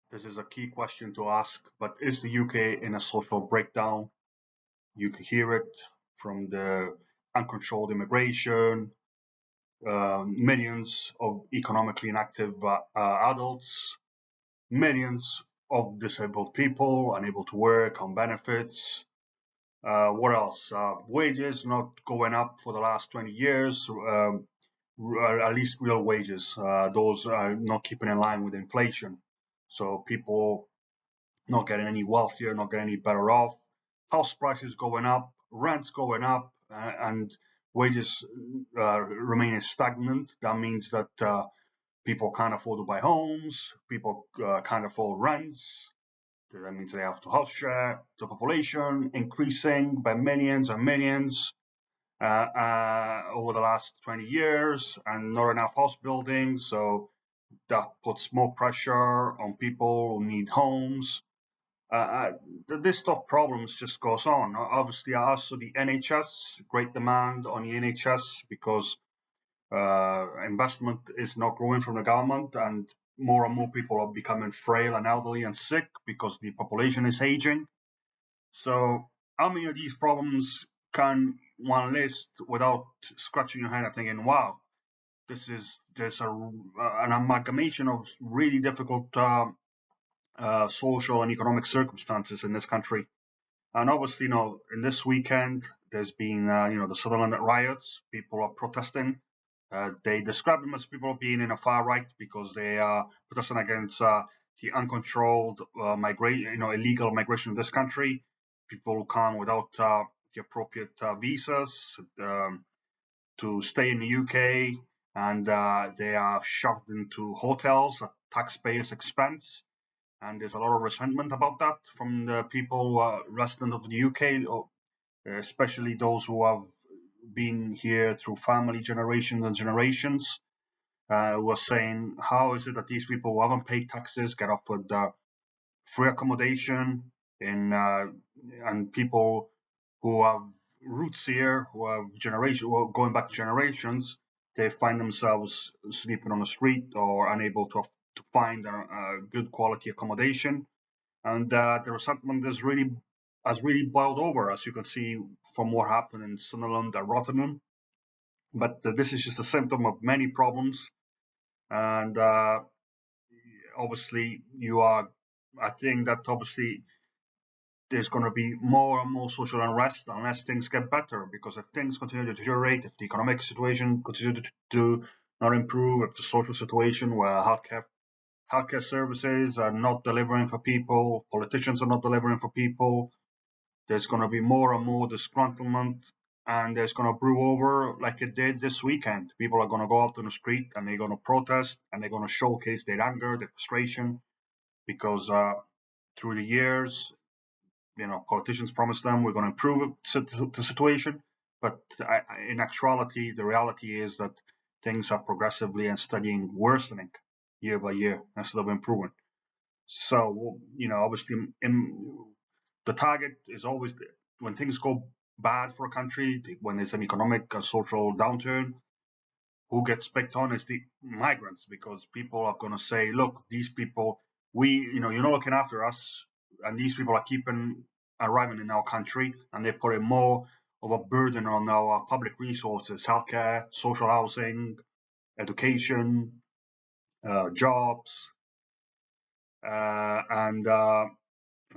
This is a key question to ask, but is the UK in a social breakdown? You can hear it from the uncontrolled immigration, millions of economically inactive adults, millions of disabled people unable to work on benefits. What else? Wages not going up for the last 20 years, at least real wages. Those are not keeping in line with inflation. So people not getting any wealthier, not getting any better off. House prices going up, rents going up, and wages remaining stagnant. That means that people can't afford to buy homes, people can't afford rents. That means they have to house share. The population increasing by millions and millions over the last 20 years, and not enough house building. So that puts more pressure on people who need homes. List of problems just goes on. Obviously, also the NHS, great demand on the NHS because investment is not growing from the government, and more people are becoming frail and elderly and sick because the population is aging. So, how many of these problems can one list without scratching your head and thinking, "Wow, there's an amalgamation of really difficult social and economic circumstances in this country." And obviously, in this weekend, there's been, the Sutherland riots. People are protesting. They describe them as people being in a far right because they are protesting against the uncontrolled illegal migration of this country. People who come without the appropriate visas to stay in the UK, and they are shoved into hotels at taxpayers' expense. And there's a lot of resentment about that from the people resident of the UK, especially those who have been here through family generations and generations. Who are saying, how is it that these people who haven't paid taxes get offered free accommodation and people who have roots here, who are going back generations, they find themselves sleeping on the street or unable to find a good quality accommodation, and the resentment has really boiled over, as you can see from what happened in Sunderland and Rotterdam. But this is just a symptom of many problems, and obviously you are. I think that obviously there's going to be more and more social unrest unless things get better. Because if things continue to deteriorate, if the economic situation continues to not improve, if the social situation where healthcare services are not delivering for people, politicians are not delivering for people, there's going to be more and more disgruntlement, and there's going to brew over like it did this weekend. People are going to go out on the street and they're going to protest and they're going to showcase their anger, their frustration, because through the years, politicians promised them we're going to improve the situation, but in actuality, the reality is that things are progressively and steadily worsening year by year instead of improving. So, obviously, the target is always when things go bad for a country, when there's an economic and social downturn, who gets picked on is the migrants, because people are going to say, look, these people, you're not looking after us, and these people are keeping arriving in our country, and they're putting more of a burden on our public resources, healthcare, social housing, education, jobs, and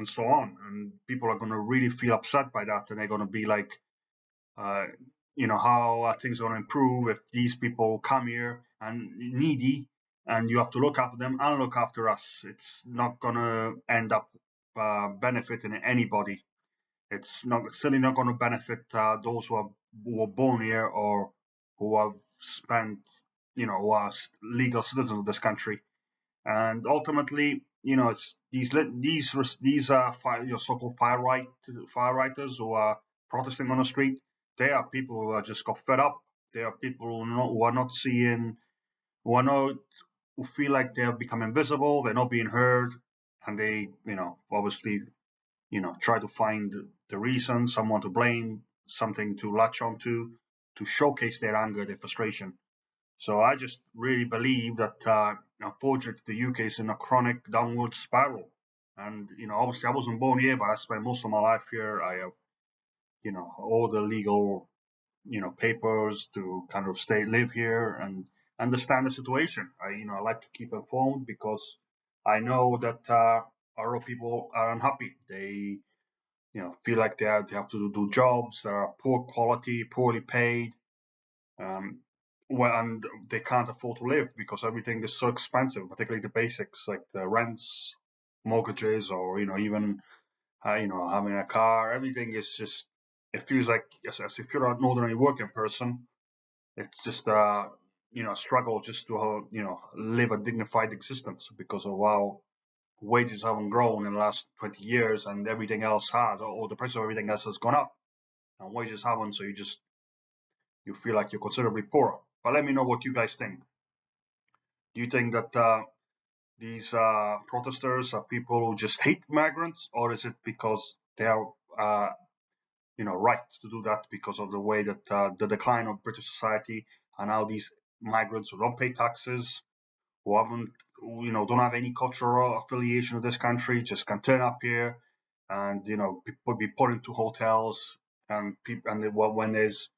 so on. And people are going to really feel upset by that, and they're going to be like, uh, how are things going to improve if these people come here and needy, and you have to look after them and look after us? It's not going to end up benefiting anybody. It's certainly not going to benefit those who were born here or who have spent, who are legal citizens of this country. And ultimately, it's these are your so-called fire writers who are protesting on the street. They are people who are just got fed up. They are people who are not seeing, who are not, who feel like they have become invisible. They're not being heard, and they, obviously, try to find the reason, someone to blame, something to latch onto, to showcase their anger, their frustration. So I just really believe that unfortunately, the UK is in a chronic downward spiral. And obviously, I wasn't born here, but I spent most of my life here. I have all the legal papers to kind of stay live here and understand the situation. I like to keep informed because I know that a lot of people are unhappy. They feel like they have to do jobs that are poor quality, poorly paid, um, and they can't afford to live because everything is so expensive, particularly the basics like the rents, mortgages, or even having a car. Everything is just, it feels like, as if you're an ordinary working person, it's just a struggle just to live a dignified existence because of how wages haven't grown in the last 20 years and everything else has, or the price of everything else has gone up and wages haven't. So you feel like you're considerably poorer. But let me know what you guys think. Do you think that these protesters are people who just hate migrants, or is it because they are right to do that because of the way that the decline of British society, and now these migrants who don't pay taxes, who haven't, don't have any cultural affiliation with this country, just can turn up here and be put into hotels, and people, and when there's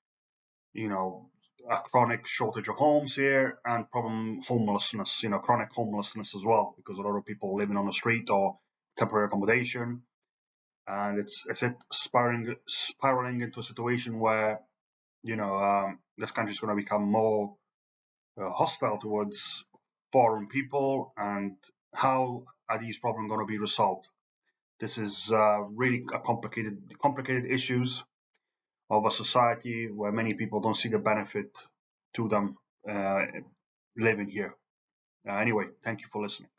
a chronic shortage of homes here and problem homelessness, chronic homelessness as well, because a lot of people living on the street or temporary accommodation, and it's it spiraling into a situation where this country is going to become more hostile towards foreign people, and how are these problems going to be resolved? This is really a complicated issues of a society where many people don't see the benefit to them uh, living here. Anyway, thank you for listening.